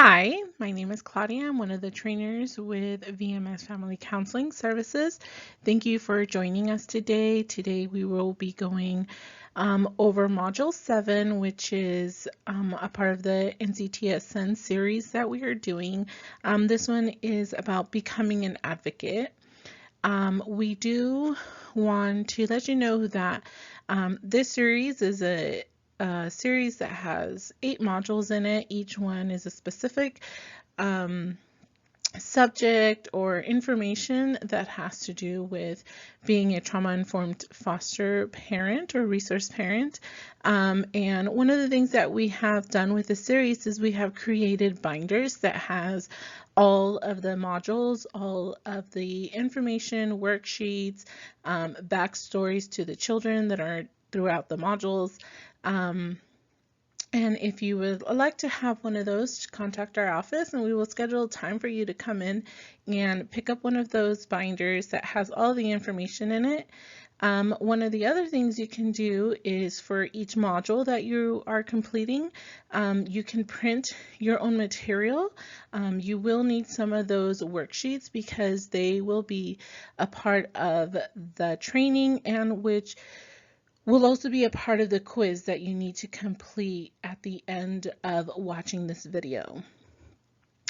Hi, my name is Claudia. I'm one of the trainers with VMS Family Counseling Services. Thank you for joining us today. Today we will be going over Module 7, which is a part of the NCTSN series that we are doing. This one is about becoming an advocate. We do want to let you know that this series is a series that has 8 modules in it. Each one is a specific subject or information that has to do with being a trauma-informed foster parent or resource parent. And one of the things that we have done with the series is we have created binders that has all of the modules, all of the information, worksheets, backstories to the children that are throughout the modules. And if you would like to have one of those, contact our office and we will schedule time for you to come in and pick up one of those binders that has all the information in it. One of the other things you can do is for each module that you are completing, you can print your own material. You will need some of those worksheets because they will be a part of the training and which will also be a part of the quiz that you need to complete at the end of watching this video.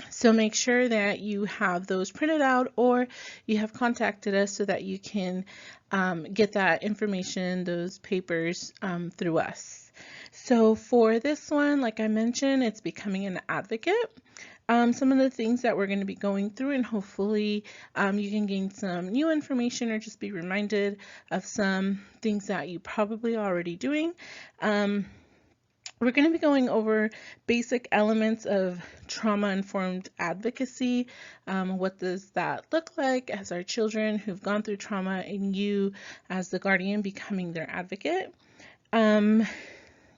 So make sure that you have those printed out or you have contacted us so that you can get that information, those papers through us. So for this one, like I mentioned, it's becoming an advocate. Some of the things that we're going to be going through, and hopefully you can gain some new information or just be reminded of some things that you probably already doing. We're going to be going over basic elements of trauma-informed advocacy. What does that look like as our children who've gone through trauma and you as the guardian becoming their advocate.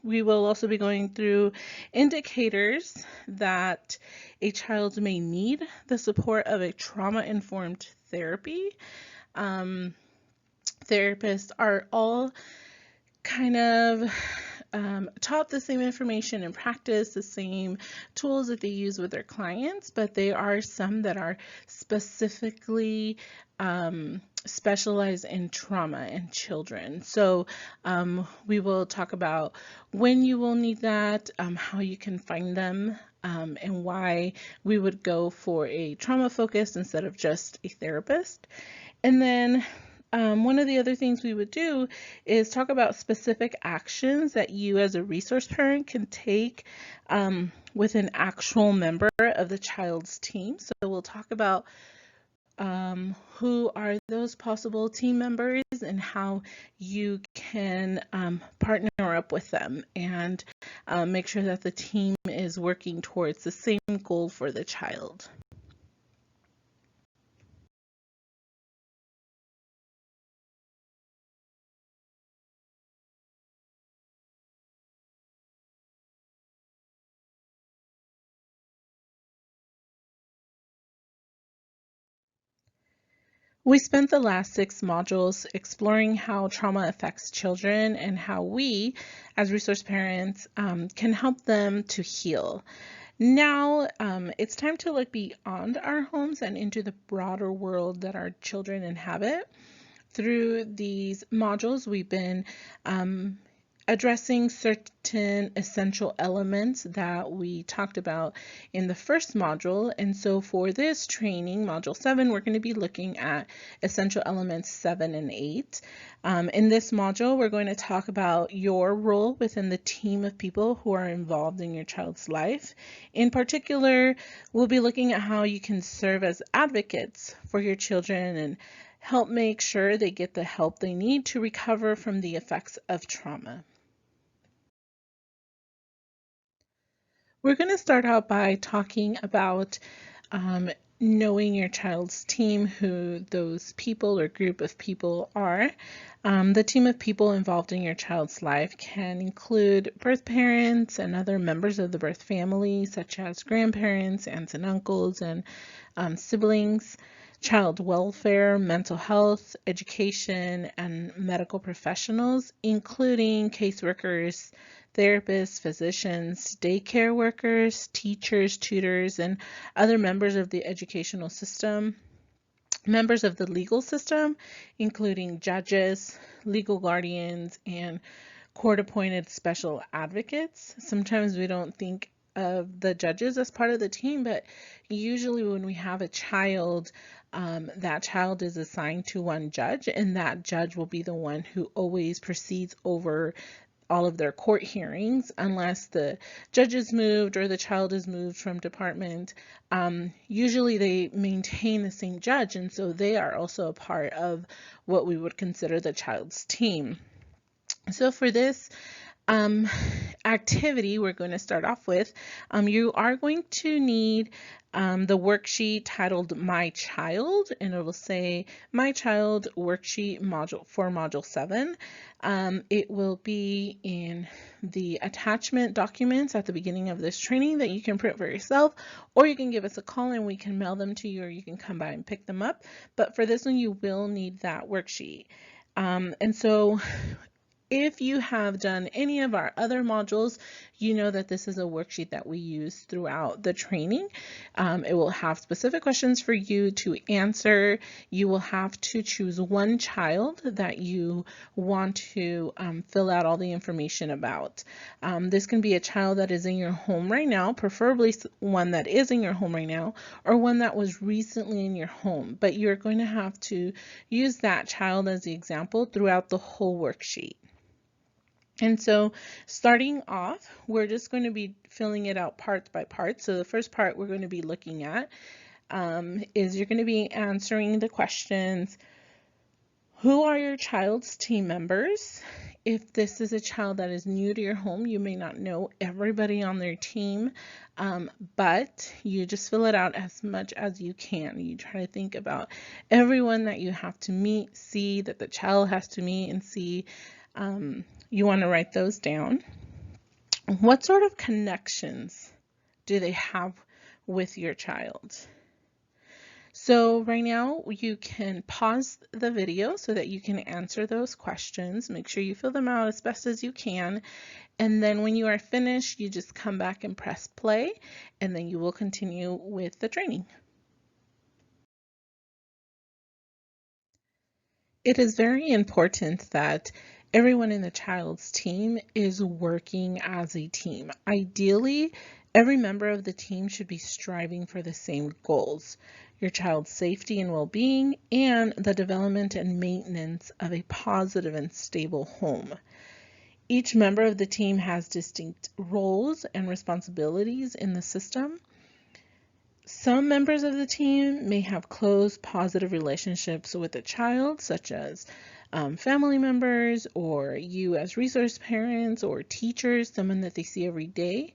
We will also be going through indicators that a child may need the support of a trauma-informed therapy. Therapists are all kind of taught the same information and practice the same tools that they use with their clients, but there are some that are specifically specialize in trauma and children. So we will talk about when you will need that, how you can find them, and why we would go for a trauma focus instead of just a therapist. And then one of the other things we would do is talk about specific actions that you as a resource parent can take with an actual member of the child's team. So we'll talk about who are those possible team members and how you can partner up with them and make sure that the team is working towards the same goal for the child. We spent the last 6 modules exploring how trauma affects children and how we, as resource parents, can help them to heal. Now, it's time to look beyond our homes and into the broader world that our children inhabit. Through these modules, we've been addressing certain essential elements that we talked about in the first module. And so for this training, Module 7, we're going to be looking at essential elements 7 and 8. In this module, we're going to talk about your role within the team of people who are involved in your child's life. In particular, we'll be looking at how you can serve as advocates for your children and help make sure they get the help they need to recover from the effects of trauma. We're going to start out by talking about knowing your child's team, who those people or group of people are. The team of people involved in your child's life can include birth parents and other members of the birth family, such as grandparents, aunts and uncles, and siblings. child welfare, mental health, education, and medical professionals, including caseworkers, therapists, physicians, daycare workers, teachers, tutors, and other members of the educational system, members of the legal system, including judges, legal guardians, and court-appointed special advocates. Sometimes we don't think of the judges as part of the team, but usually when we have a child, that child is assigned to one judge, and that judge will be the one who always proceeds over all of their court hearings unless the judge is moved or the child is moved from department. Usually they maintain the same judge, and so they are also a part of what we would consider the child's team. So for this activity we're going to start off with, you are going to need the worksheet titled My Child, and it will say My Child worksheet for Module 7. It will be in the attachment documents at the beginning of this training that you can print for yourself, or you can give us a call and we can mail them to you, or you can come by and pick them up. But for this one, you will need that worksheet. And so if you have done any of our other modules, you know that this is a worksheet that we use throughout the training. It will have specific questions for you to answer. You will have to choose one child that you want to fill out all the information about. This can be a child that is in your home right now, preferably one that is in your home right now, or one that was recently in your home, but you're going to have to use that child as the example throughout the whole worksheet. And so starting off, we're just going to be filling it out part by part. So the first part we're going to be looking at is you're going to be answering the questions. Who are your child's team members? If this is a child that is new to your home, you may not know everybody on their team, but you just fill it out as much as you can. You try to think about everyone that you have to meet, see that the child has to meet, and see. You want to write those down. What sort of connections do they have with your child? So right now you can pause the video so that you can answer those questions. Make sure you fill them out as best as you can. And then when you are finished, you just come back and press play, and then you will continue with the training. It is very important that everyone in the child's team is working as a team. Ideally, every member of the team should be striving for the same goals: your child's safety and well-being, and the development and maintenance of a positive and stable home. Each member of the team has distinct roles and responsibilities in the system. Some members of the team may have close, positive relationships with the child, such as family members, or you as resource parents or teachers, someone that they see every day.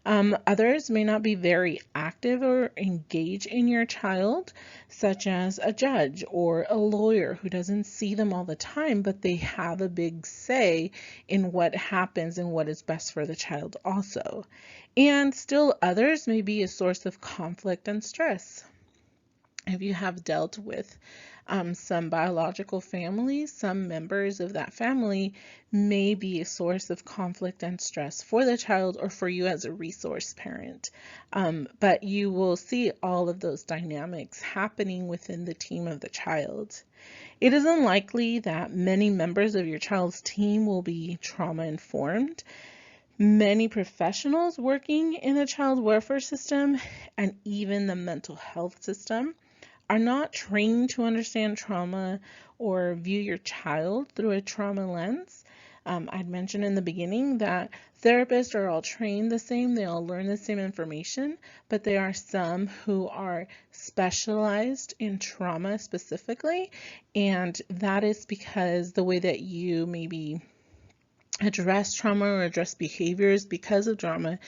Others may not be very active or engage in your child, such as a judge or a lawyer who doesn't see them all the time, but they have a big say in what happens and what is best for the child also. And still others may be a source of conflict and stress. If you have dealt with some biological families, some members of that family may be a source of conflict and stress for the child or for you as a resource parent. But you will see all of those dynamics happening within the team of the child. It is unlikely that many members of your child's team will be trauma informed. Many professionals working in the child welfare system and even the mental health system are not trained to understand trauma or view your child through a trauma lens. I'd mentioned in the beginning that therapists are all trained the same, they all learn the same information, but there are some who are specialized in trauma specifically, and that is because the way that you maybe address trauma or address behaviors because of trauma,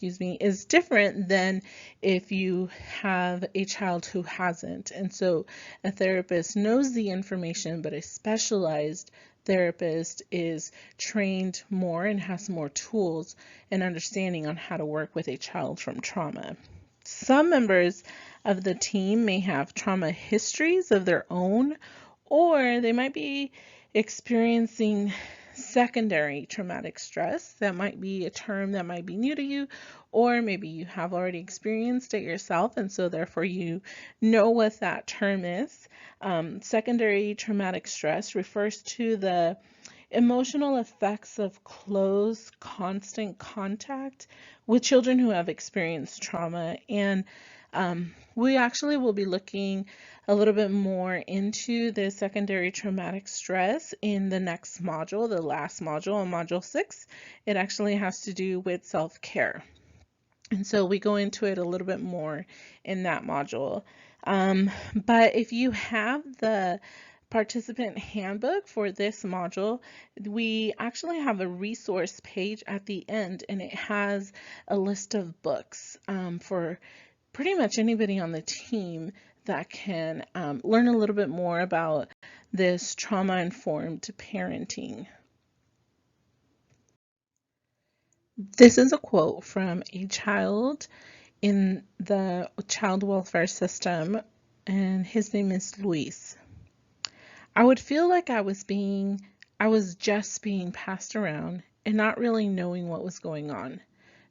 is different than if you have a child who hasn't. And so a therapist knows the information, but a specialized therapist is trained more and has more tools and understanding on how to work with a child from trauma. Some members of the team may have trauma histories of their own, or they might be experiencing secondary traumatic stress. That might be a term that might be new to you, or maybe you have already experienced it yourself, and so therefore you know what that term is. Secondary traumatic stress refers to the emotional effects of close, constant contact with children who have experienced trauma. And we actually will be looking a little bit more into the secondary traumatic stress in the next module, the last module, on Module 6. It actually has to do with self-care. And so we go into it a little bit more in that module. But if you have the participant handbook for this module, we actually have a resource page at the end, and it has a list of books for pretty much anybody on the team that can learn a little bit more about this trauma-informed parenting. This is a quote from a child in the child welfare system, and his name is Luis. I would feel like I was just being passed around and not really knowing what was going on.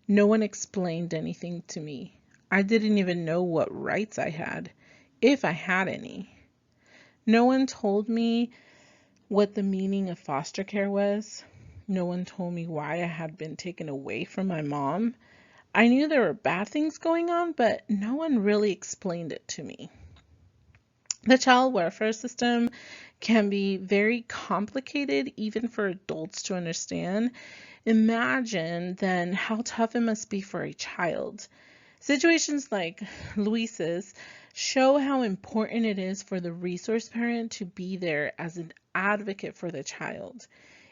No one explained anything to me. I didn't even know what rights I had, if I had any. No one told me what the meaning of foster care was. No one told me why I had been taken away from my mom. I knew there were bad things going on, but no one really explained it to me. The child welfare system can be very complicated, even for adults to understand. Imagine then how tough it must be for a child. Situations like Luis's show how important it is for the resource parent to be there as an advocate for the child.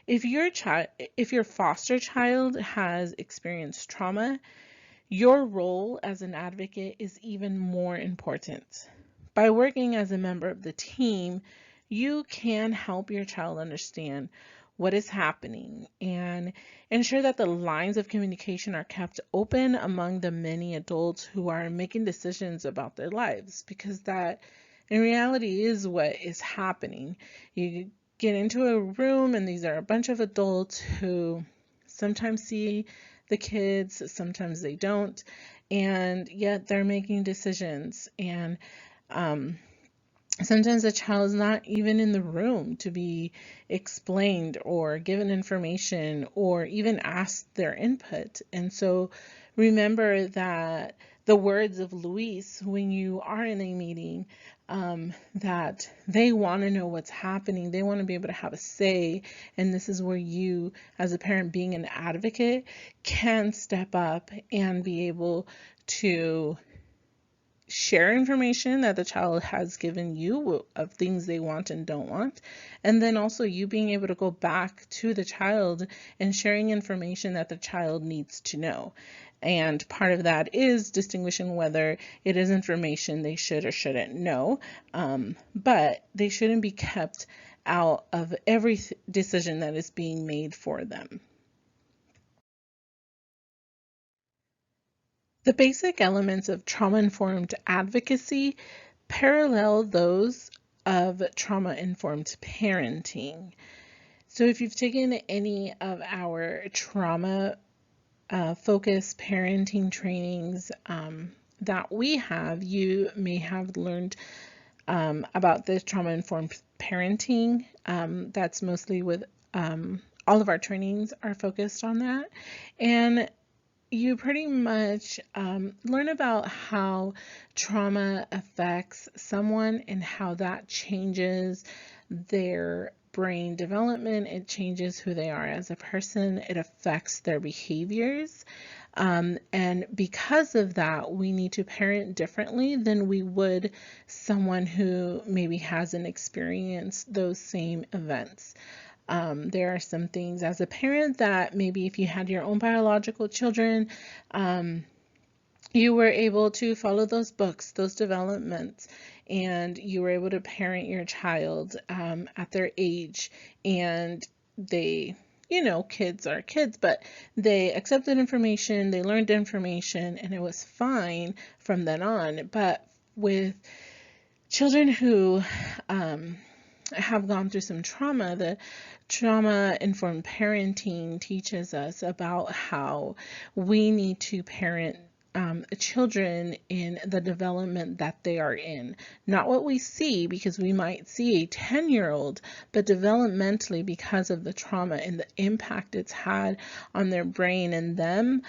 If your foster child has experienced trauma, your role as an advocate is even more important. By working as a member of the team, you can help your child understand what is happening and ensure that the lines of communication are kept open among the many adults who are making decisions about their lives, because that in reality is what is happening. You get into a room and these are a bunch of adults who sometimes see the kids, sometimes they don't, and yet they're making decisions. And sometimes the child's not even in the room to be explained or given information or even asked their input. And so remember that the words of Luis, when you are in a meeting, that they want to know what's happening. They want to be able to have a say. And this is where you, as a parent, being an advocate, can step up and be able to share information that the child has given you of things they want and don't want. And then also you being able to go back to the child and sharing information that the child needs to know. And part of that is distinguishing whether it is information they should or shouldn't know, but they shouldn't be kept out of every decision that is being made for them. The basic elements of trauma-informed advocacy parallel those of trauma-informed parenting. So if you've taken any of our trauma focused parenting trainings that we have, you may have learned about this trauma-informed parenting. That's mostly with all of our trainings are focused on that. And you pretty much learn about how trauma affects someone and how that changes their brain development. It changes who they are as a person. It affects their behaviors. And because of that, we need to parent differently than we would someone who maybe hasn't experienced those same events. There are some things as a parent that maybe if you had your own biological children, you were able to follow those books, those developments, and you were able to parent your child at their age, and they kids are kids, but they accepted information, they learned information, and it was fine from then on. But with children who have gone through some trauma, the trauma-informed parenting teaches us about how we need to parent children in the development that they are in. Not what we see, because we might see a 10-year-old, but developmentally, because of the trauma and the impact it's had on their brain and them,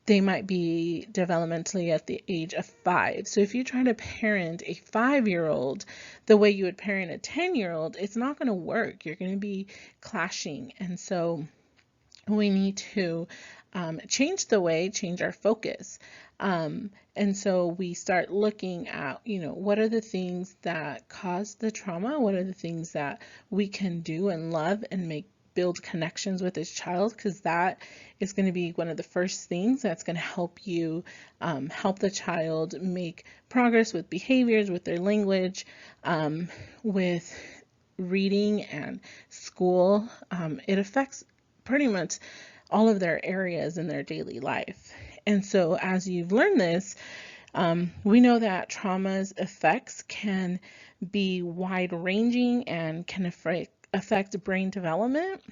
they might be developmentally at the age of 5. So if you try to parent a 5-year-old the way you would parent a 10-year-old, it's not going to work. You're going to be clashing. And so we need to change our focus. And so we start looking at, what are the things that cause the trauma? What are the things that we can do and love and build connections with this child? Because that is going to be one of the first things that's going to help you help the child make progress with behaviors, with their language, with reading and school. It affects pretty much all of their areas in their daily life. And so as you've learned this, we know that trauma's effects can be wide-ranging and can affect brain development,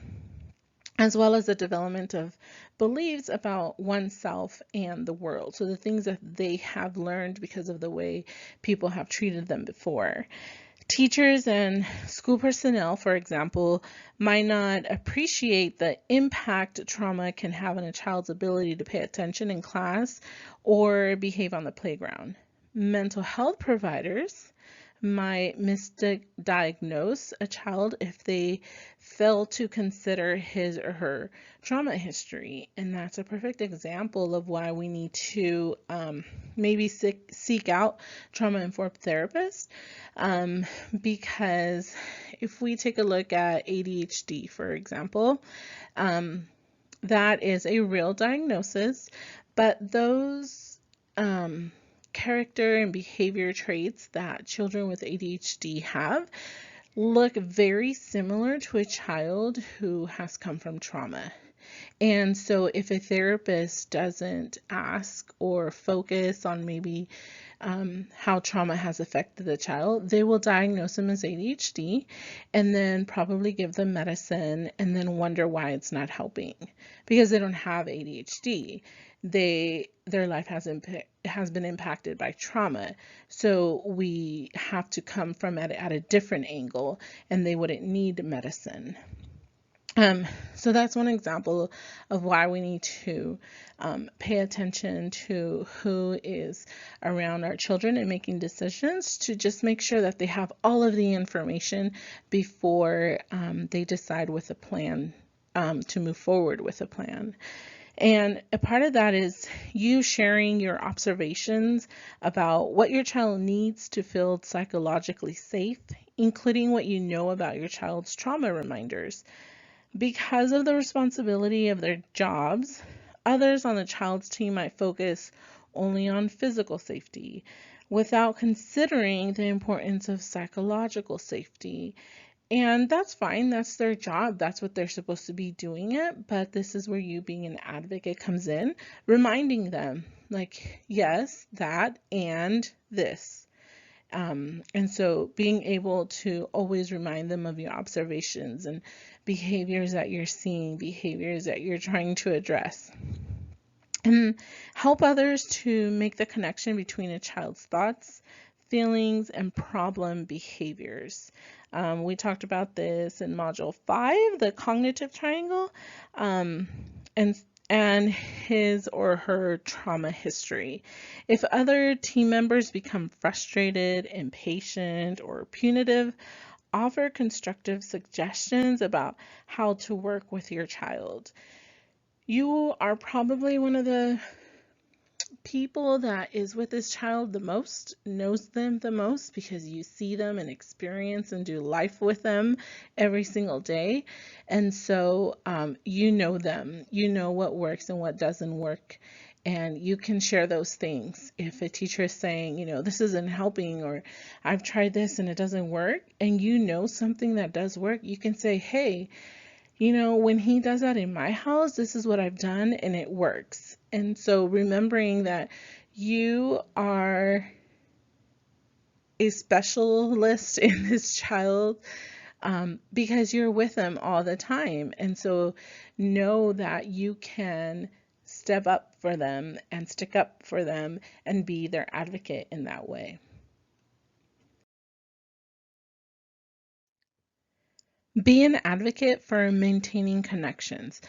as well as the development of beliefs about oneself and the world. So the things that they have learned because of the way people have treated them before. Teachers and school personnel, for example, might not appreciate the impact trauma can have on a child's ability to pay attention in class or behave on the playground. Mental health providers might misdiagnose a child if they fail to consider his or her trauma history. And that's a perfect example of why we need to maybe seek out trauma-informed therapists, because if we take a look at ADHD, for example, that is a real diagnosis, but those character and behavior traits that children with ADHD have look very similar to a child who has come from trauma. And so if a therapist doesn't ask or focus on maybe how trauma has affected the child, they will diagnose them as ADHD and then probably give them medicine and then wonder why it's not helping, because they don't have ADHD. Their life has been impacted by trauma. So we have to come from it at a different angle, and they wouldn't need medicine. So that's one example of why we need to pay attention to who is around our children and making decisions, to just make sure that they have all of the information before they decide with a plan, to move forward with a plan. And a part of that is you sharing your observations about what your child needs to feel psychologically safe, including what you know about your child's trauma reminders. Because of the responsibility of their jobs, others on the child's team might focus only on physical safety without considering the importance of psychological safety. And that's fine, that's their job, that's what they're supposed to be doing it, but this is where you being an advocate comes in, reminding them, like, yes, that and this. And so being able to always remind them of your observations and behaviors that you're seeing, behaviors that you're trying to address. And help others to make the connection between a child's thoughts, feelings, and problem behaviors. We talked about this in Module 5, the cognitive triangle, and his or her trauma history. If other team members become frustrated, impatient, or punitive, offer constructive suggestions about how to work with your child. You are probably one of the people that is with this child the most, knows them the most, because you see them and experience and do life with them every single day. And so you know them, you know what works and what doesn't work, and you can share those things. If a teacher is saying, this isn't helping, or I've tried this and it doesn't work, and you know something that does work, you can say, hey, you know, when he does that in my house, this is what I've done and it works. And so remembering that you are a specialist in this child, because you're with them all the time. And so know that you can step up for them and stick up for them and be their advocate in that way. Be an advocate for maintaining connections,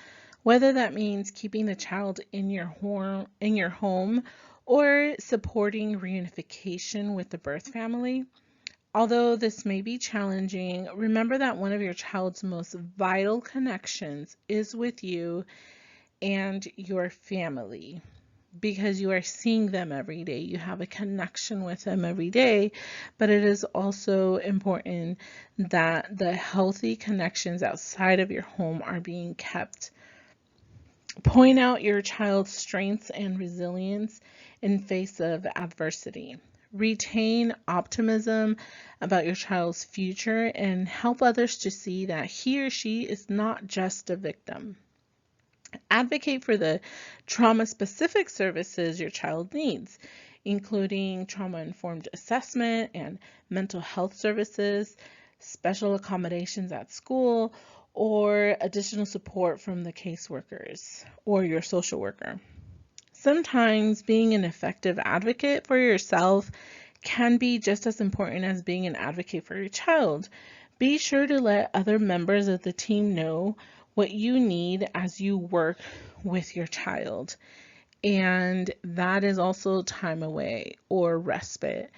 whether that means keeping the child in your home or supporting reunification with the birth family. Although this may be challenging, remember that one of your child's most vital connections is with you and your family, because you are seeing them every day. You have a connection with them every day, but it is also important that the healthy connections outside of your home are being kept. Point out your child's strengths and resilience in face of adversity. Retain optimism about your child's future and help others to see that he or she is not just a victim. Advocate for the trauma-specific services your child needs, including trauma-informed assessment and mental health services, special accommodations at school, or additional support from the caseworkers or your social worker. Sometimes being an effective advocate for yourself can be just as important as being an advocate for your child. Be sure to let other members of the team know what you need as you work with your child. And that is also time away or respite.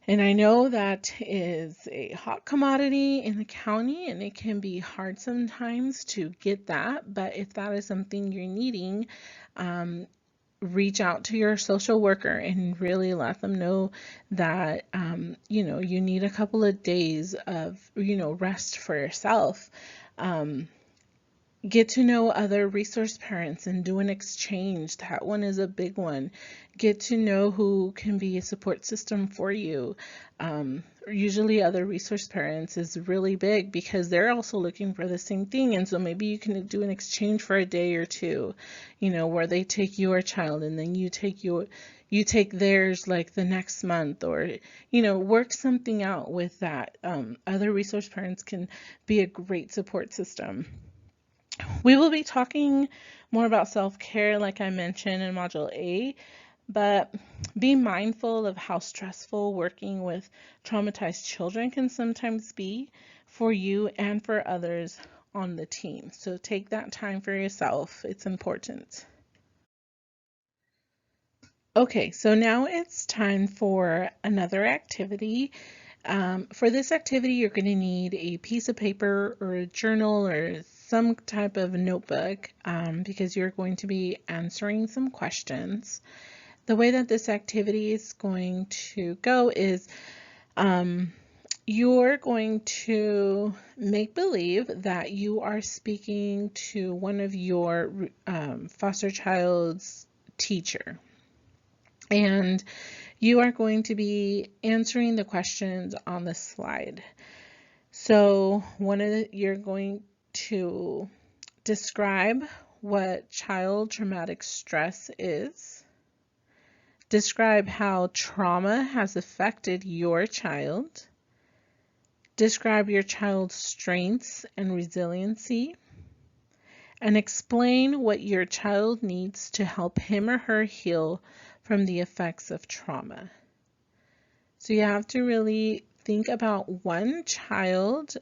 And I know that is a hot commodity in the county and it can be hard sometimes to get that, but if that is something you're needing, reach out to your social worker and really let them know that you need a couple of days of rest for yourself. Get to know other resource parents and do an exchange. That one is a big one. Get to know who can be a support system for you. Usually other resource parents is really big because they're also looking for the same thing. And so maybe you can do an exchange for a day or two, where they take your child and then you take theirs like the next month, or, work something out with that. Other resource parents can be a great support system. We will be talking more about self-care, like I mentioned in Module 8, but be mindful of how stressful working with traumatized children can sometimes be for you and for others on the team. So take that time for yourself. It's important. Okay, so now it's time for another activity. For this activity, you're going to need a piece of paper or a journal or some type of notebook because you're going to be answering some questions. The way that this activity is going to go is you're going to make believe that you are speaking to one of your foster child's teacher. And you are going to be answering the questions on the slide. So you're going to describe what child traumatic stress is. Describe how trauma has affected your child. Describe your child's strengths and resiliency. And explain what your child needs to help him or her heal from the effects of trauma. So you have to really think about one child,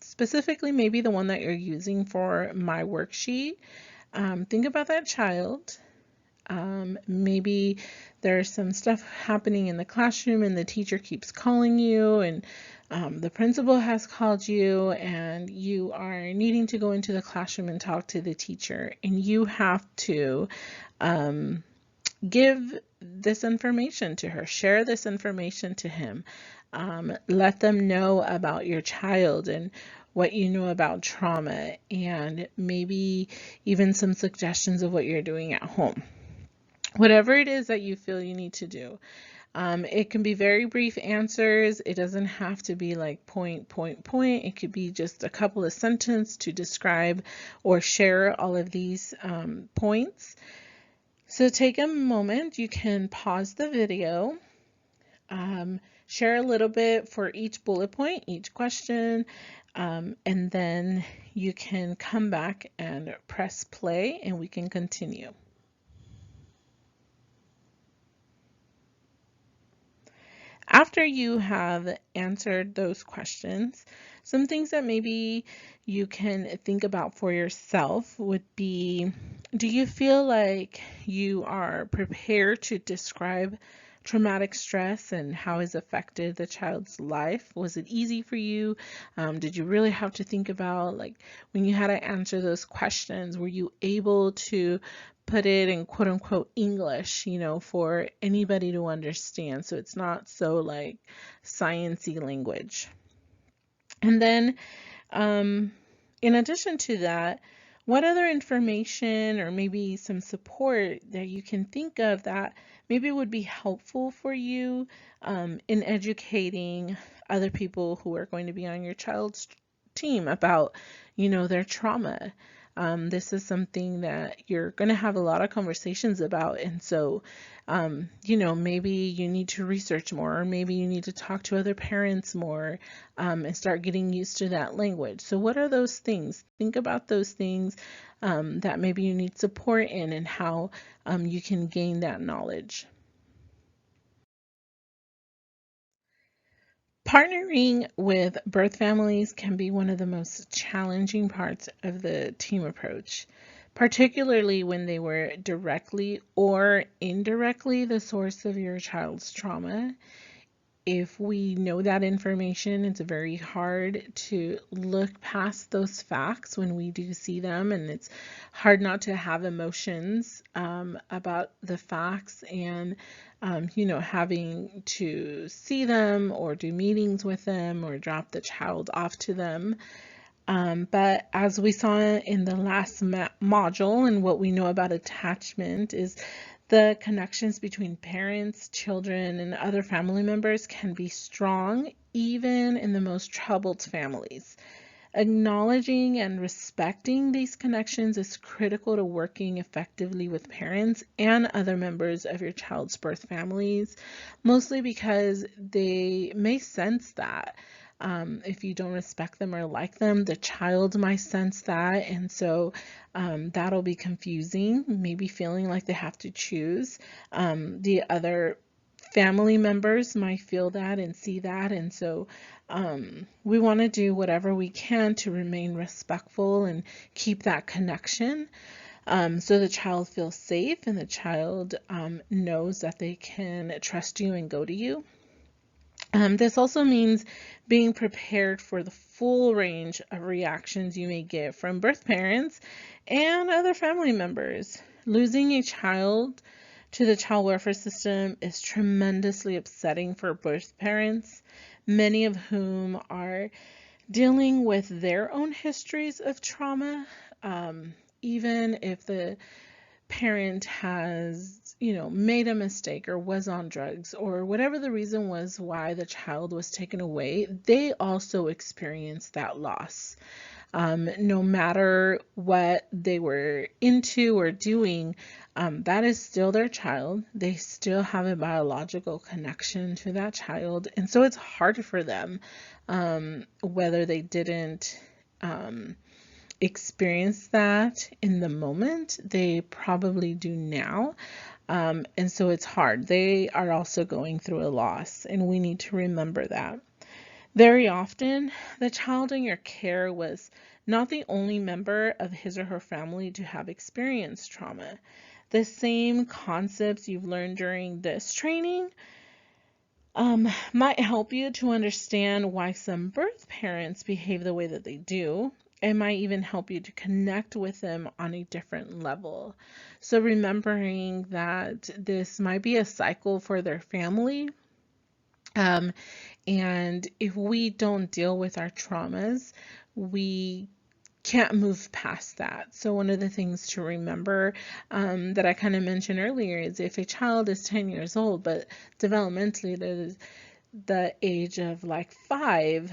specifically maybe the one that you're using for my worksheet. Think about that child. Maybe there's some stuff happening in the classroom and the teacher keeps calling you, and the principal has called you, and you are needing to go into the classroom and talk to the teacher, and you have to give this information to her, share this information to him, let them know about your child and what you know about trauma, and maybe even some suggestions of what you're doing at home. Whatever it is that you feel you need to do. It can be very brief answers. It doesn't have to be like point, point, point. It could be just a couple of sentences to describe or share all of these points. So take a moment. You can pause the video, share a little bit for each bullet point, each question, and then you can come back and press play and we can continue. After you have answered those questions, some things that maybe you can think about for yourself would be, do you feel like you are prepared to describe traumatic stress and how it's affected the child's life? Was it easy for you? Did you really have to think about, like, when you had to answer those questions, were you able to put it in quote unquote English, for anybody to understand, so it's not so like sciencey language? And then in addition to that, what other information or maybe some support that you can think of that maybe would be helpful for you in educating other people who are going to be on your child's team about, their trauma? This is something that you're going to have a lot of conversations about. And so, maybe you need to research more, or maybe you need to talk to other parents more and start getting used to that language. So what are those things? Think about those things that maybe you need support in, and how you can gain that knowledge. Partnering with birth families can be one of the most challenging parts of the team approach, particularly when they were directly or indirectly the source of your child's trauma. If we know that information, it's very hard to look past those facts when we do see them, and it's hard not to have emotions about the facts, and having to see them or do meetings with them or drop the child off to them. But as we saw in the last module, and what we know about attachment is the connections between parents, children, and other family members can be strong even in the most troubled families. Acknowledging and respecting these connections is critical to working effectively with parents and other members of your child's birth families, mostly because they may sense that. If you don't respect them or like them, the child might sense that, and so that'll be confusing, maybe feeling like they have to choose. The other family members might feel that and see that, and so we want to do whatever we can to remain respectful and keep that connection, so the child feels safe and the child knows that they can trust you and go to you. This also means being prepared for the full range of reactions you may get from birth parents and other family members. Losing a child to the child welfare system is tremendously upsetting for birth parents, many of whom are dealing with their own histories of trauma. Even if the parent has, made a mistake or was on drugs or whatever the reason was why the child was taken away, they also experienced that loss. No matter what they were into or doing, that is still their child. They still have a biological connection to that child. And so it's hard for them, whether they didn't experience that in the moment, they probably do now. And so it's hard. They are also going through a loss, and we need to remember that. Very often, the child in your care was not the only member of his or her family to have experienced trauma. The same concepts you've learned during this training might help you to understand why some birth parents behave the way that they do. It might even help you to connect with them on a different level. So remembering that this might be a cycle for their family. And if we don't deal with our traumas, we can't move past that. So one of the things to remember that I kind of mentioned earlier is if a child is 10 years old, but developmentally the age of like 5,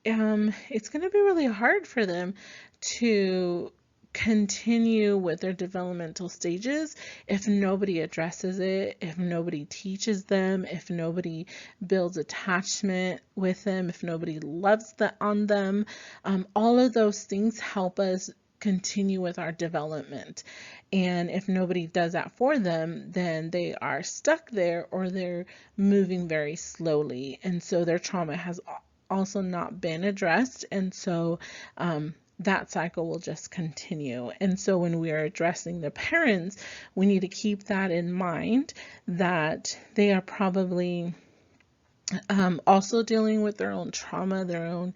it's going to be really hard for them to continue with their developmental stages if nobody addresses it, if nobody teaches them, if nobody builds attachment with them, if nobody loves on them. All of those things help us continue with our development. And if nobody does that for them, then they are stuck there or they're moving very slowly. And so their trauma has also not been addressed. And so that cycle will just continue. And so when we are addressing the parents, we need to keep that in mind, that they are probably also dealing with their own trauma, their own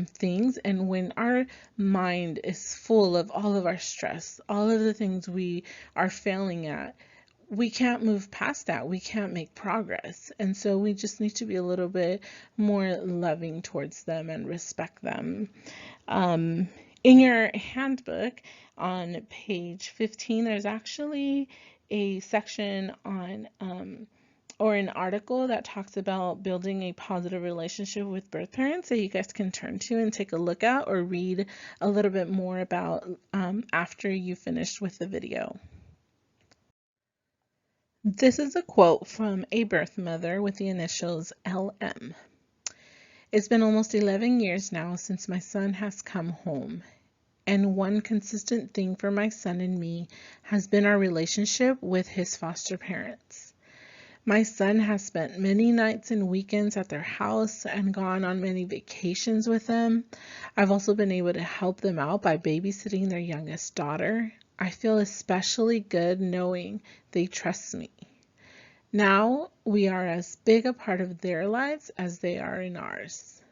things. And when our mind is full of all of our stress, all of the things we are failing at, we can't move past that. We can't make progress. And so we just need to be a little bit more loving towards them and respect them. In your handbook on page 15, there's actually a section on or an article that talks about building a positive relationship with birth parents that you guys can turn to and take a look at or read a little bit more about after you finish with the video. This is a quote from a birth mother with the initials LM. It's been almost 11 years now since my son has come home, and one consistent thing for my son and me has been our relationship with his foster parents. My son has spent many nights and weekends at their house and gone on many vacations with them. I've also been able to help them out by babysitting their youngest daughter. I feel especially good knowing they trust me. Now we are as big a part of their lives as they are in ours.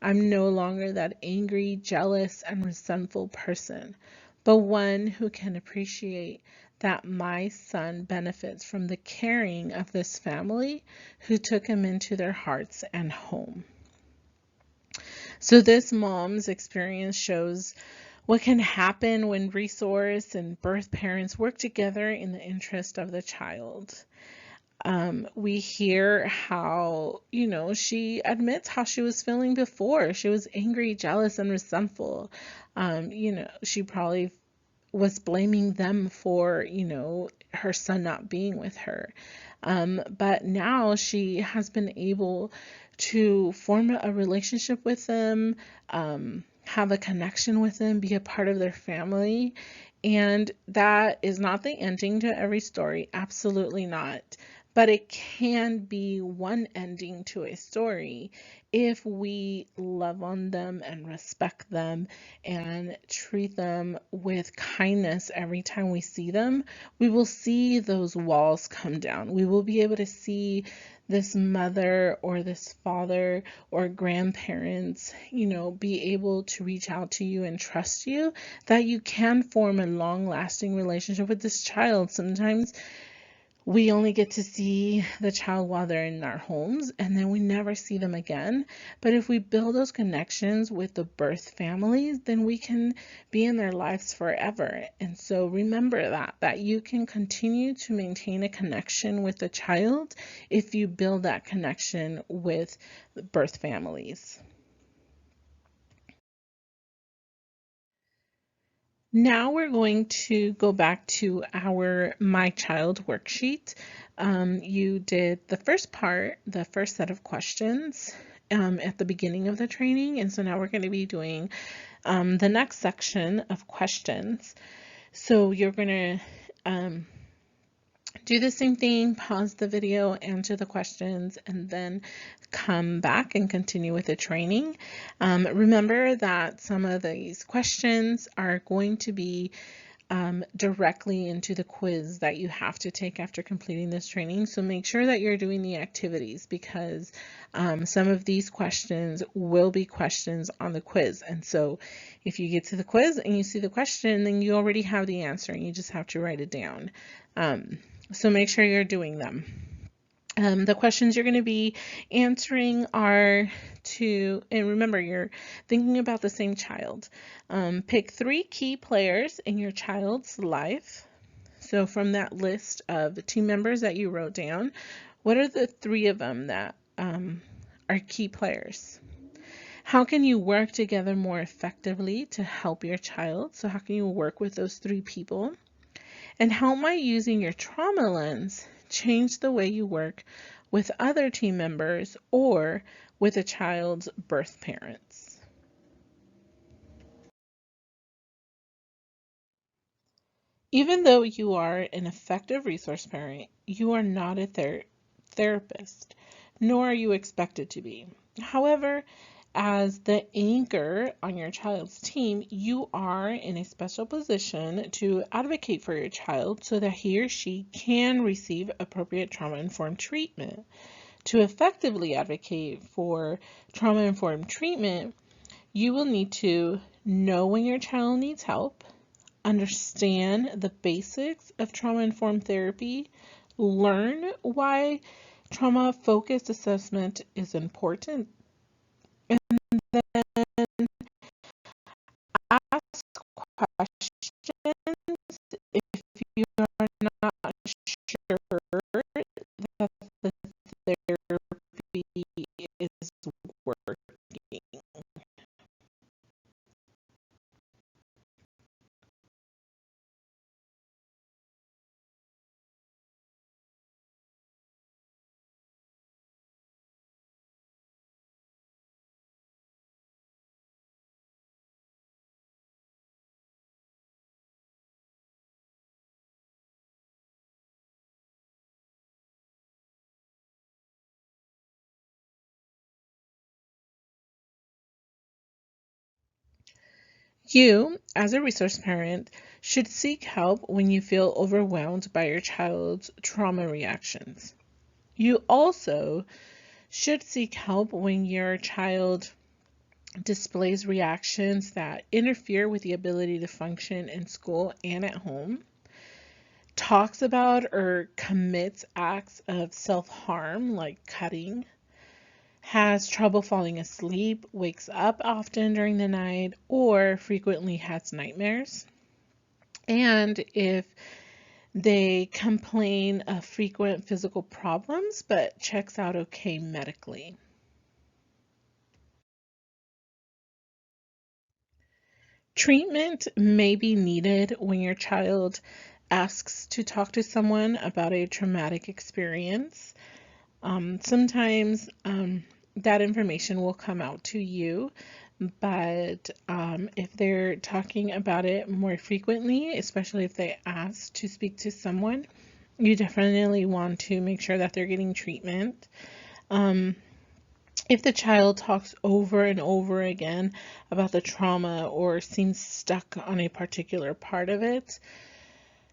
I'm no longer that angry, jealous, and resentful person, but one who can appreciate that my son benefits from the caring of this family who took him into their hearts and home. So this mom's experience shows what can happen when resource and birth parents work together in the interest of the child. We hear how, she admits how she was feeling before. She was angry, jealous, and resentful. She probably was blaming them for, her son not being with her. But now she has been able to form a relationship with them, have a connection with them, be a part of their family. And that is not the ending to every story. Absolutely not. But it can be one ending to a story if we love on them and respect them and treat them with kindness every time we see them. We will see those walls come down. We will be able to see this mother or this father or grandparents, be able to reach out to you and trust you, that you can form a long-lasting relationship with this child. Sometimes we only get to see the child while they're in our homes, and then we never see them again. But if we build those connections with the birth families, then we can be in their lives forever. And so remember that you can continue to maintain a connection with the child if you build that connection with the birth families. Now we're going to go back to our My Child worksheet. You did the first part, the first set of questions at the beginning of the training, and so now we're going to be doing the next section of questions. So you're going to do the same thing, pause the video, answer the questions, and then come back and continue with the training. Remember that some of these questions are going to be directly into the quiz that you have to take after completing this training. So make sure that you're doing the activities, because some of these questions will be questions on the quiz. And so if you get to the quiz and you see the question, then you already have the answer and you just have to write it down. So make sure you're doing them. The questions you're going to be answering are and remember, you're thinking about the same child. Pick 3 key players in your child's life. So from that list of team members that you wrote down, what are the 3 of them that are key players? How can you work together more effectively to help your child? So how can you work with those 3 people? And how might using your trauma lens change the way you work with other team members or with a child's birth parents? Even though you are an effective resource parent, you are not a therapist, nor are you expected to be. However, as the anchor on your child's team, you are in a special position to advocate for your child so that he or she can receive appropriate trauma-informed treatment. To effectively advocate for trauma-informed treatment, you will need to know when your child needs help, understand the basics of trauma-informed therapy, learn why trauma-focused assessment is important, and then ask questions if you are not sure that the therapy is working. You, as a resource parent, should seek help when you feel overwhelmed by your child's trauma reactions. You also should seek help when your child displays reactions that interfere with the ability to function in school and at home, talks about or commits acts of self-harm like cutting, has trouble falling asleep, wakes up often during the night, or frequently has nightmares. And if they complain of frequent physical problems but checks out okay medically. Treatment may be needed when your child asks to talk to someone about a traumatic experience. Sometimes that information will come out to you, but if they're talking about it more frequently, especially if they ask to speak to someone, you definitely want to make sure that they're getting treatment. If the child talks over and over again about the trauma or seems stuck on a particular part of it,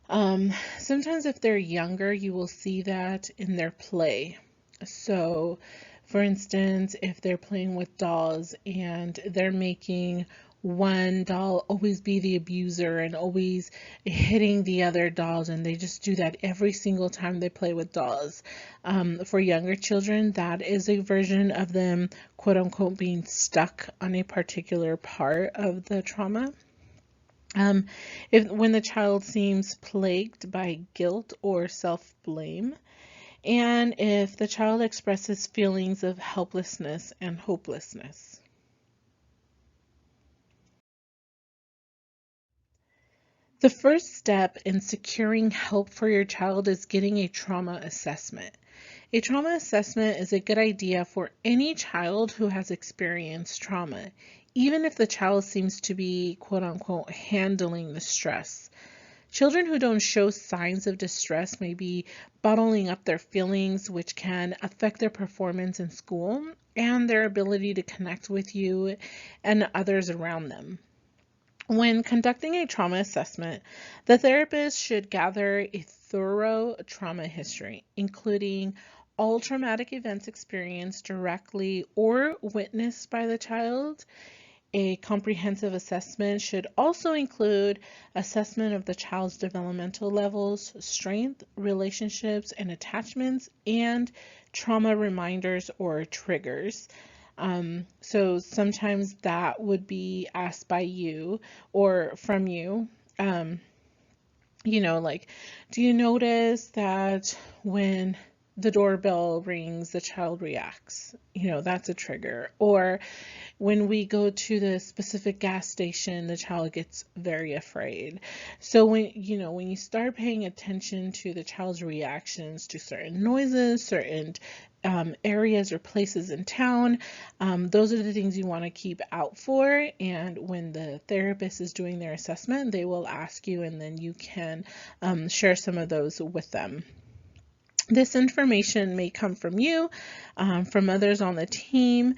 sometimes if they're younger, you will see that in their play. So, for instance, if they're playing with dolls and they're making one doll always be the abuser and always hitting the other dolls, and they just do that every single time they play with dolls. For younger children, that is a version of them, quote unquote, being stuck on a particular part of the trauma. When the child seems plagued by guilt or self-blame, and if the child expresses feelings of helplessness and hopelessness. The first step in securing help for your child is getting a trauma assessment. A trauma assessment is a good idea for any child who has experienced trauma, even if the child seems to be, quote unquote, handling the stress. Children who don't show signs of distress may be bottling up their feelings, which can affect their performance in school and their ability to connect with you and others around them. When conducting a trauma assessment, the therapist should gather a thorough trauma history, including all traumatic events experienced directly or witnessed by the child, A comprehensive assessment should also include assessment of the child's developmental levels, strength, relationships, and attachments, and trauma reminders or triggers. So sometimes that would be asked by you or from you. Like, do you notice that when the doorbell rings, the child reacts? That's a trigger. Or when we go to the specific gas station, the child gets very afraid. So when you start paying attention to the child's reactions to certain noises, certain areas or places in town, those are the things you want to keep out for. And when the therapist is doing their assessment, they will ask you, and then you can share some of those with them. This information may come from you, from others on the team,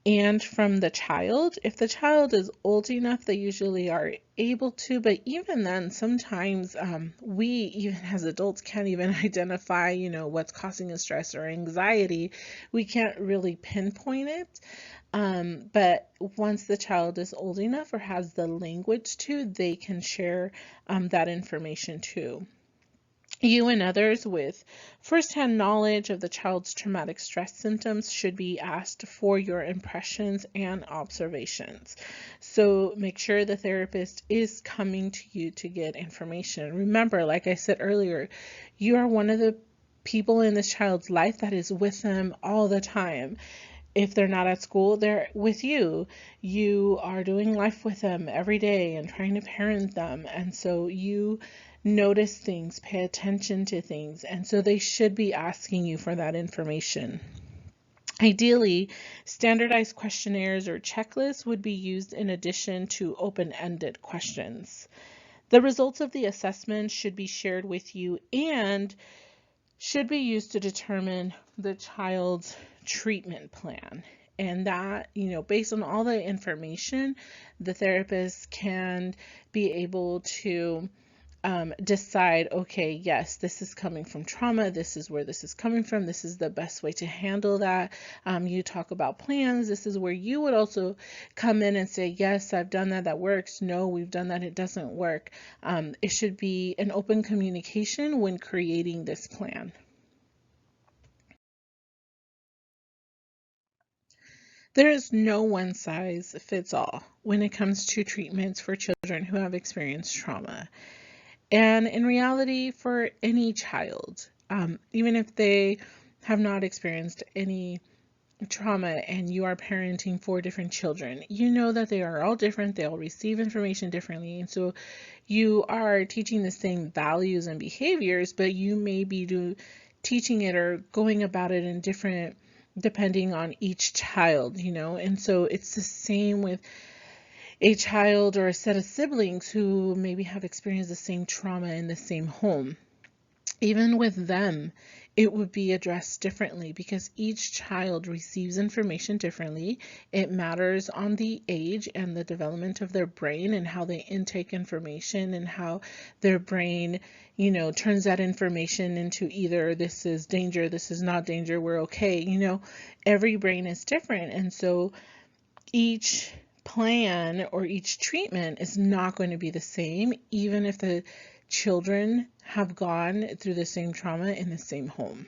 and from the child. If the child is old enough, they usually are able to, but even then, sometimes we, even as adults, can't even identify, what's causing a stress or anxiety. We can't really pinpoint it. But once the child is old enough or has the language to, they can share that information too. You and others with firsthand knowledge of the child's traumatic stress symptoms should be asked for your impressions and observations. So make sure the therapist is coming to you to get information. Remember, like I said earlier, you are one of the people in this child's life that is with them all the time. If they're not at school, they're with you. You are doing life with them every day and trying to parent them. And so you notice things, pay attention to things. And so they should be asking you for that information. Ideally, standardized questionnaires or checklists would be used in addition to open-ended questions. The results of the assessment should be shared with you and should be used to determine the child's treatment plan. And that, based on all the information, the therapist can be able to decide, okay, yes, this is coming from trauma. This is where this is coming from. This is the best way to handle that. You talk about plans. This is where you would also come in and say, yes, I've done that. That works. No, we've done that. It doesn't work. It should be an open communication when creating this plan. There is no one size fits all when it comes to treatments for children who have experienced trauma. And in reality, for any child, even if they have not experienced any trauma and you are parenting 4 different children, you know that they are all different. They all receive information differently. And so you are teaching the same values and behaviors, but you may be teaching it or going about it in different, depending on each child, and so it's the same with a child or a set of siblings who maybe have experienced the same trauma in the same home. Even with them, it would be addressed differently because each child receives information differently. It matters on the age and the development of their brain and how they intake information and how their brain, turns that information into either this is danger, this is not danger, we're okay. Every brain is different. And so each plan or each treatment is not going to be the same, even if the children have gone through the same trauma in the same home.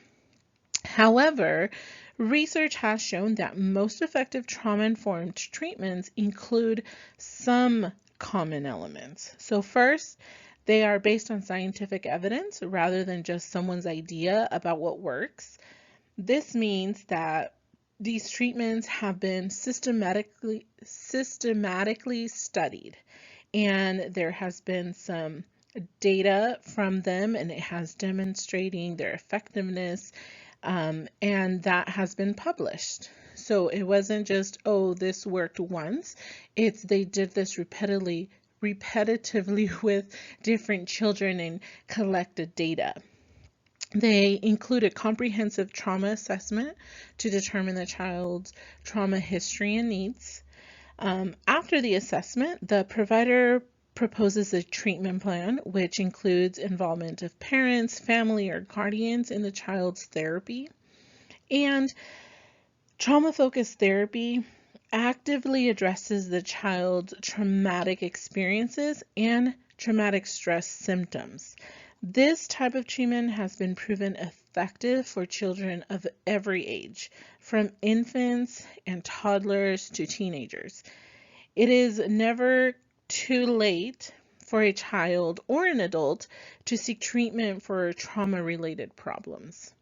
However, research has shown that most effective trauma-informed treatments include some common elements. So first, they are based on scientific evidence rather than just someone's idea about what works. This means that these treatments have been systematically studied, and there has been some data from them, and it has demonstrating their effectiveness, and that has been published. So it wasn't just, oh, this worked once. It's they did this repetitively with different children and collected data. They include a comprehensive trauma assessment to determine the child's trauma history and needs. After the assessment, the provider proposes a treatment plan, which includes involvement of parents, family, or guardians in the child's therapy. And trauma-focused therapy actively addresses the child's traumatic experiences and traumatic stress symptoms. This type of treatment has been proven effective for children of every age, from infants and toddlers to teenagers. It is never too late for a child or an adult to seek treatment for trauma-related problems.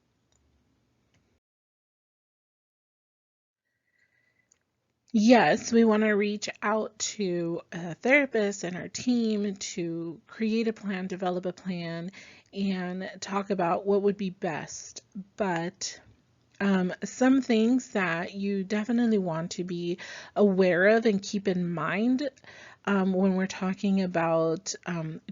Yes, we want to reach out to a therapist and our team to create a plan, develop a plan, and talk about what would be best. But some things that you definitely want to be aware of and keep in mind when we're talking about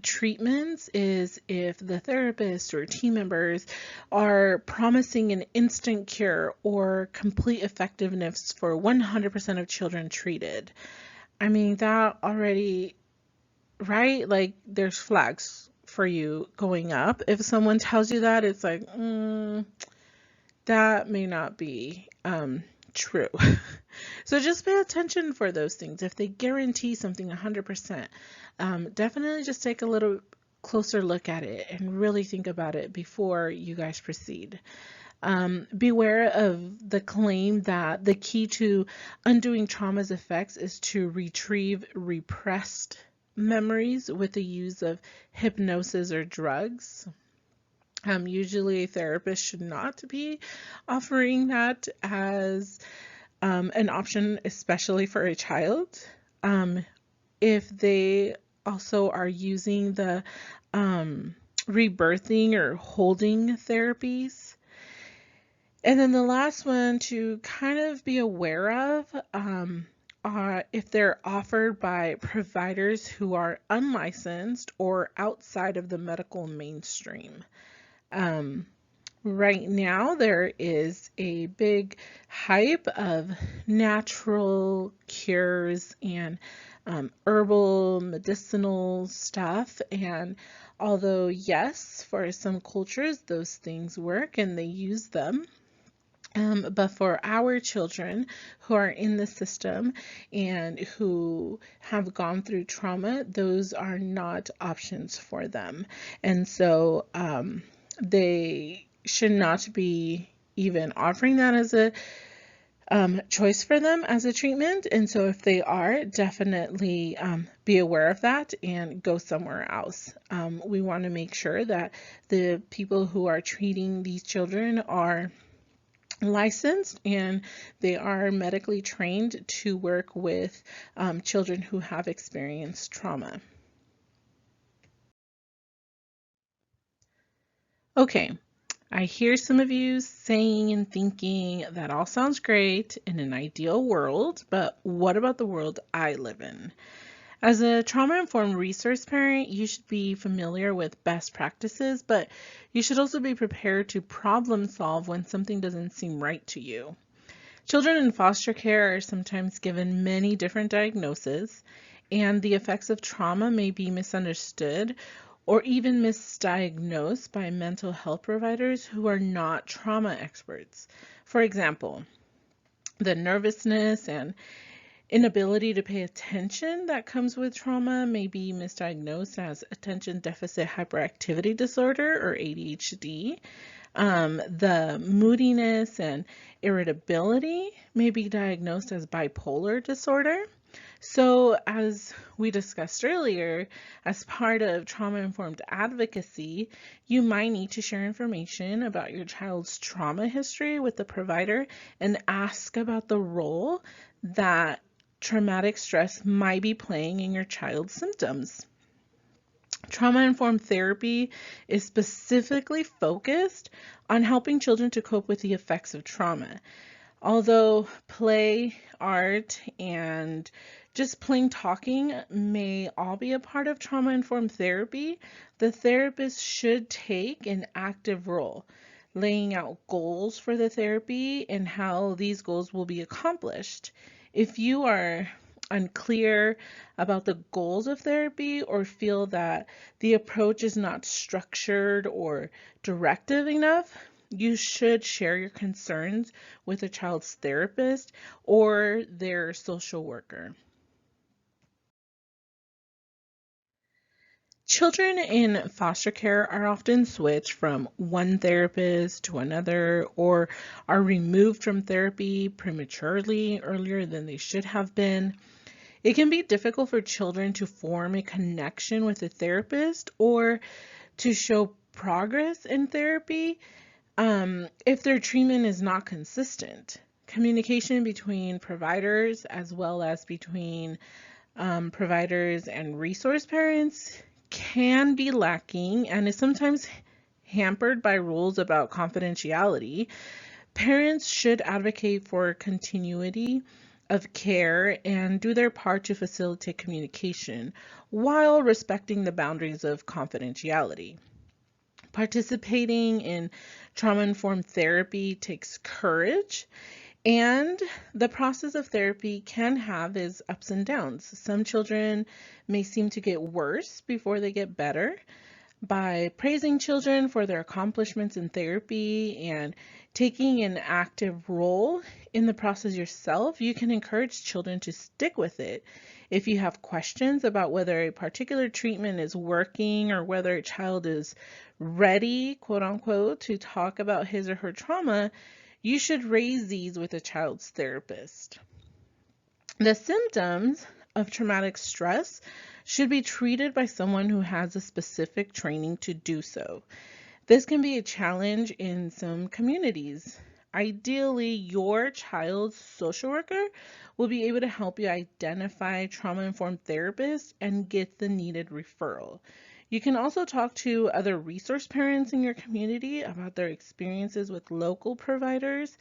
treatments is if the therapist or team members are promising an instant cure or complete effectiveness for 100% of children treated. I mean, that already, right? Like, there's flags for you going up. If someone tells you that, it's like, that may not be true. So just pay attention for those things. If they guarantee something 100%, definitely just take a little closer look at it and really think about it before you guys proceed. Beware of the claim that the key to undoing trauma's effects is to retrieve repressed memories with the use of hypnosis or drugs. Usually, a therapist should not be offering that as an option, especially for a child. If they also are using the rebirthing or holding therapies. And then the last one to kind of be aware of if they're offered by providers who are unlicensed or outside of the medical mainstream. Right now, there is a big hype of natural cures and herbal medicinal stuff. And although, yes, for some cultures, those things work and they use them. But for our children who are in the system and who have gone through trauma, those are not options for them. And so they should not be even offering that as a choice for them as a treatment. And so if they are, definitely be aware of that and go somewhere else. We want to make sure that the people who are treating these children are licensed and they are medically trained to work with children who have experienced trauma. Okay, I hear some of you saying and thinking that all sounds great in an ideal world, but what about the world I live in? As a trauma-informed resource parent, you should be familiar with best practices, but you should also be prepared to problem solve when something doesn't seem right to you. Children in foster care are sometimes given many different diagnoses, and the effects of trauma may be misunderstood or even misdiagnosed by mental health providers who are not trauma experts. For example, the nervousness and inability to pay attention that comes with trauma may be misdiagnosed as attention deficit hyperactivity disorder or ADHD. The moodiness and irritability may be diagnosed as bipolar disorder. So, as we discussed earlier, as part of trauma-informed advocacy, you might need to share information about your child's trauma history with the provider and ask about the role that traumatic stress might be playing in your child's symptoms. Trauma-informed therapy is specifically focused on helping children to cope with the effects of trauma. Although play, art, and just plain talking may all be a part of trauma-informed therapy, the therapist should take an active role, laying out goals for the therapy and how these goals will be accomplished. If you are unclear about the goals of therapy or feel that the approach is not structured or directive enough, you should share your concerns with a child's therapist or their social worker. Children in foster care are often switched from one therapist to another or are removed from therapy prematurely earlier than they should have been. It can be difficult for children to form a connection with a therapist or to show progress in therapy if their treatment is not consistent. Communication between providers as well as between providers and resource parents can be lacking and is sometimes hampered by rules about confidentiality. Parents should advocate for continuity of care and do their part to facilitate communication while respecting the boundaries of confidentiality. Participating in trauma-informed therapy takes courage, and the process of therapy can have its ups and downs. Some children may seem to get worse before they get better. By praising children for their accomplishments in therapy and taking an active role in the process yourself, you can encourage children to stick with it. If you have questions about whether a particular treatment is working or whether a child is ready, quote unquote, to talk about his or her trauma, you should raise these with a child's therapist. The symptoms of traumatic stress should be treated by someone who has a specific training to do so. This can be a challenge in some communities. Ideally, your child's social worker will be able to help you identify trauma-informed therapists and get the needed referral. You can also talk to other resource parents in your community about their experiences with local providers.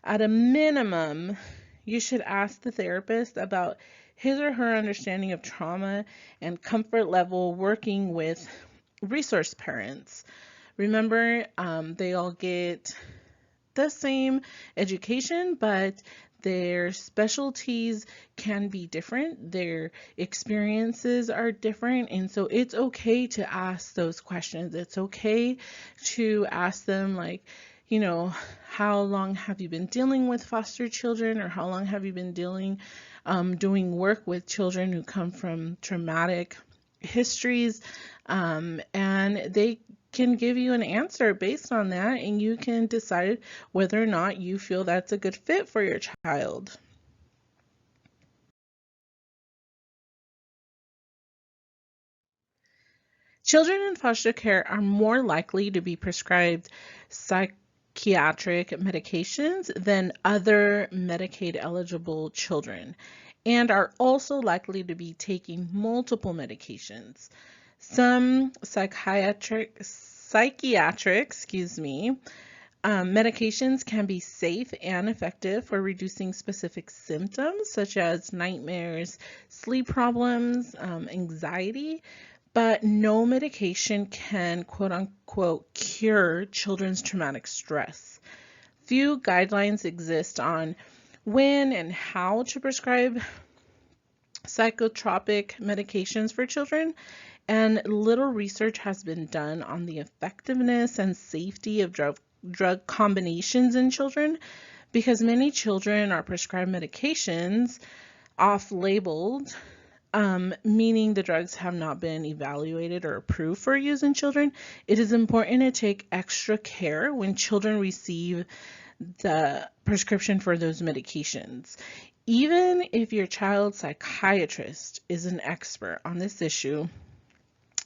At a minimum, you should ask the therapist about his or her understanding of trauma and comfort level working with resource parents. Remember, they all get the same education, but their specialties can be different. Their experiences are different. And so it's okay to ask those questions. It's okay to ask them, like, how long have you been dealing with foster children, or how long have you been doing work with children who come from traumatic histories? And they can give you an answer based on that, and you can decide whether or not you feel that's a good fit for your child. Children in foster care are more likely to be prescribed psychiatric medications than other Medicaid eligible children, and are also likely to be taking multiple medications. Some medications can be safe and effective for reducing specific symptoms such as nightmares, sleep problems, anxiety, but no medication can quote unquote cure children's traumatic stress. Few guidelines exist on when and how to prescribe psychotropic medications for children, and little research has been done on the effectiveness and safety of drug combinations in children, because many children are prescribed medications off-labeled, meaning the drugs have not been evaluated or approved for use in children. It is important to take extra care when children receive the prescription for those medications. Even if your child's psychiatrist is an expert on this issue,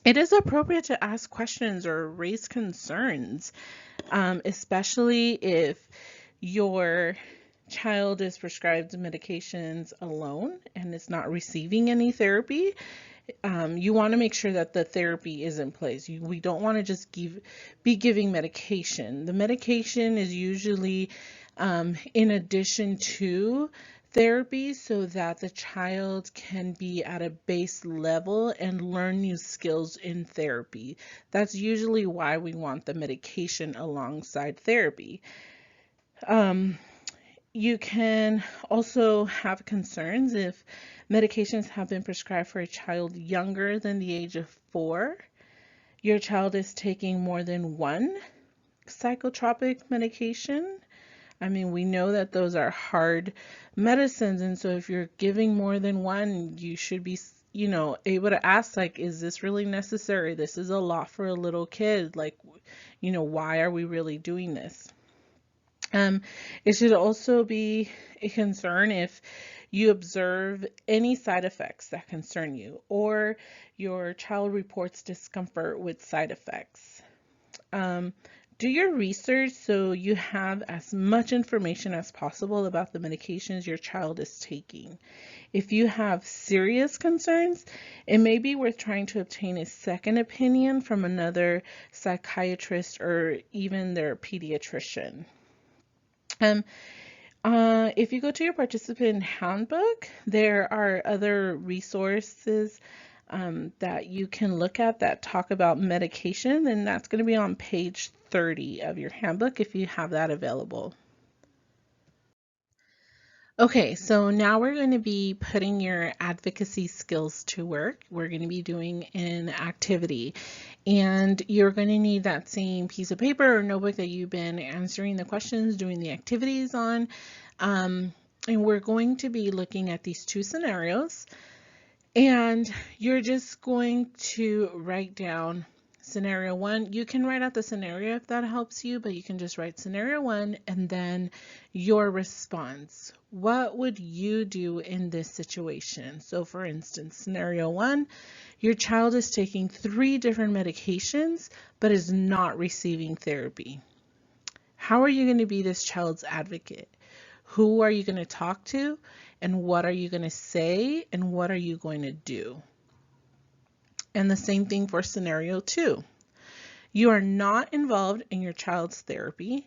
it is appropriate to ask questions or raise concerns, especially if your child is prescribed medications alone and is not receiving any therapy. You want to make sure that the therapy is in place. We don't want to just be giving medication. The medication is usually in addition to therapy so that the child can be at a base level and learn new skills in therapy. That's usually why we want the medication alongside therapy. You can also have concerns if medications have been prescribed for a child younger than the age of 4. Your child is taking more than one psychotropic medication. I mean, we know that those are hard medicines, and so if you're giving more than one, you should be, able to ask, like, is this really necessary? This is a lot for a little kid. Like, why are we really doing this? It should also be a concern if you observe any side effects that concern you, or your child reports discomfort with side effects. Um, do your research so you have as much information as possible about the medications your child is taking. If you have serious concerns, it may be worth trying to obtain a second opinion from another psychiatrist or even their pediatrician. If you go to your participant handbook, there are other resources that you can look at that talk about medication, and that's going to be on page 30 of your handbook if you have that available. Okay, so now we're going to be putting your advocacy skills to work. We're going to be doing an activity, and you're going to need that same piece of paper or notebook that you've been answering the questions, doing the activities on. And we're going to be looking at these two scenarios, and you're just going to write down scenario one. You can write out the scenario if that helps you, but you can just write scenario one and then your response. What would you do in this situation? So for instance, scenario one, your child is taking 3 different medications but is not receiving therapy. How are you going to be this child's advocate? Who are you going to talk to? And what are you going to say? And what are you going to do? And the same thing for scenario 2. You are not involved in your child's therapy,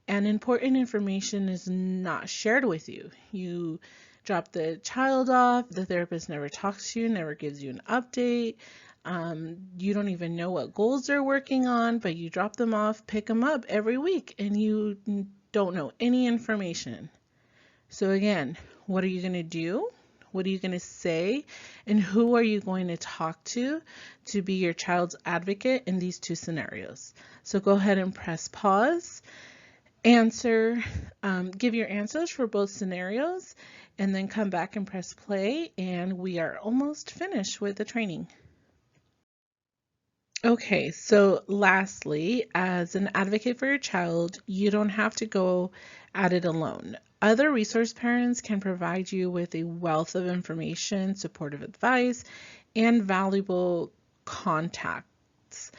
and important information is not shared with you. You drop the child off, the therapist never talks to you, never gives you an update. You don't even know what goals they're working on, but you drop them off, pick them up every week, and you don't know any information. So again, what are you going to do? What are you going to say? And who are you going to talk to be your child's advocate in these two scenarios? So go ahead and press pause, answer, give your answers for both scenarios, and then come back and press play, and we are almost finished with the training. Okay, so lastly, as an advocate for your child, you don't have to go at it alone. Other resource parents can provide you with a wealth of information, supportive advice, and valuable contacts.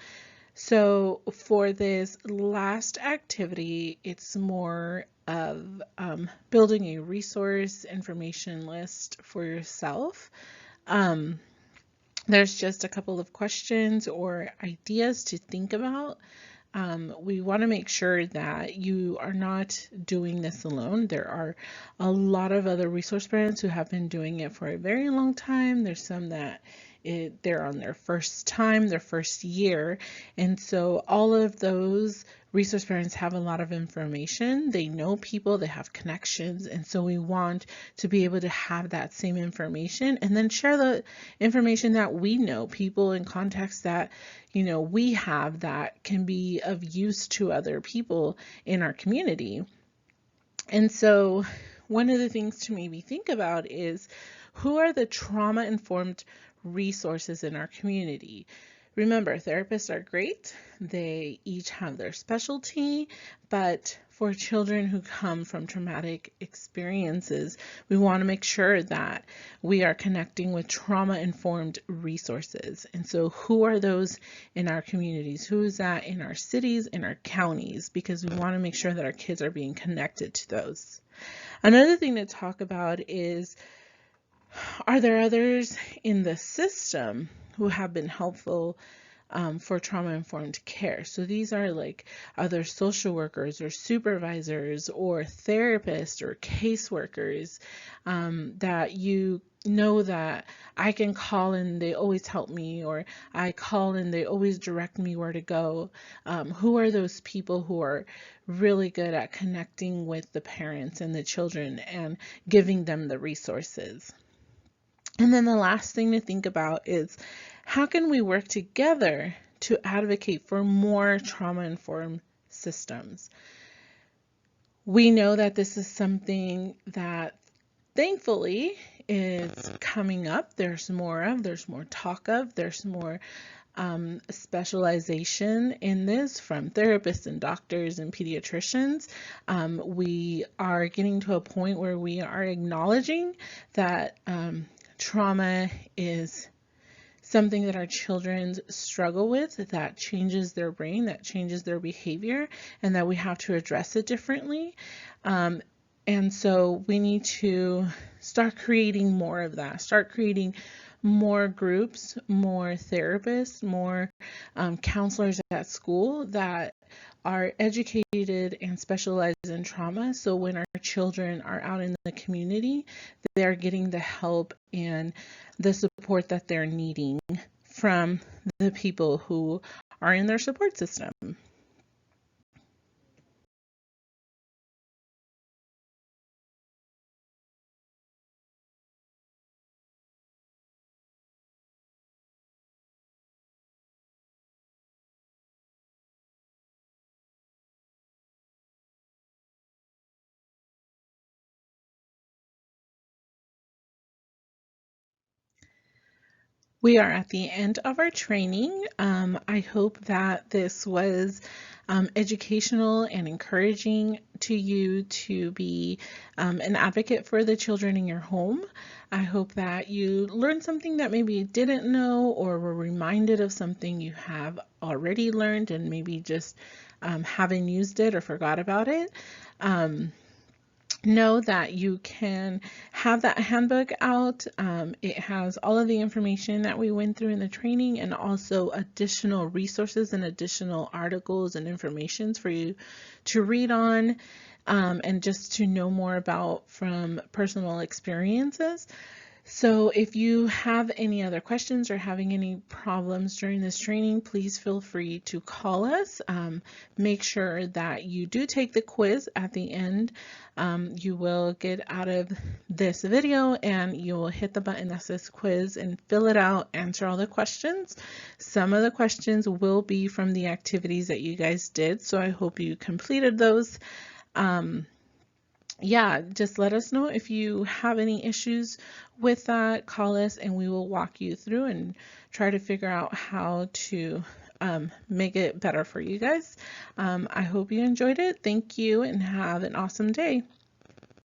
So for this last activity, it's more of building a resource information list for yourself. There's just a couple of questions or ideas to think about. We want to make sure that you are not doing this alone. There are a lot of other resource parents who have been doing it for a very long time. There's some that they're on their first time, their first year. And so all of those resource parents have a lot of information. They know people, they have connections. And so we want to be able to have that same information and then share the information that we know, people in contacts that, we have that can be of use to other people in our community. And so one of the things to maybe think about is, who are the trauma-informed resources in our community? Remember, therapists are great. They each have their specialty, but for children who come from traumatic experiences, we want to make sure that we are connecting with trauma-informed resources. And so who are those in our communities? Who is that in our cities, in our counties? Because we want to make sure that our kids are being connected to those. Another thing to talk about is, are there others in the system who have been helpful for trauma-informed care? So these are like other social workers or supervisors or therapists or caseworkers that you know that I can call and they always help me, or I call and they always direct me where to go. Who are those people who are really good at connecting with the parents and the children and giving them the resources? And then the last thing to think about is, how can we work together to advocate for more trauma-informed systems. We know that this is something that thankfully is coming up. There's more talk of, there's more specialization in this from therapists and doctors and pediatricians. We are getting to a point where we are acknowledging that trauma is something that our children struggle with, that changes their brain, that changes their behavior, and that we have to address it differently. And so we need to start creating more of that, start creating more groups, more therapists, more counselors at school that are educated and specialized in trauma. So when our children are out in the community, they're getting the help and the support that they're needing from the people who are in their support system. We are at the end of our training. I hope that this was educational and encouraging to you to be an advocate for the children in your home. I hope that you learned something that maybe you didn't know, or were reminded of something you have already learned and maybe just haven't used it or forgot about it. Know that you can have that handbook out. It has all of the information that we went through in the training, and also additional resources and additional articles and informations for you to read on, and just to know more about from personal experiences. So if you have any other questions or having any problems during this training, please feel free to call us. Make sure that you do take the quiz at the end. You will get out of this video and you will hit the button that says quiz and fill it out, answer all the questions. Some of the questions will be from the activities that you guys did, so I hope you completed those. Yeah, just let us know if you have any issues with that. Call us and we will walk you through and try to figure out how to make it better for you guys. I hope you enjoyed it. Thank you and have an awesome day.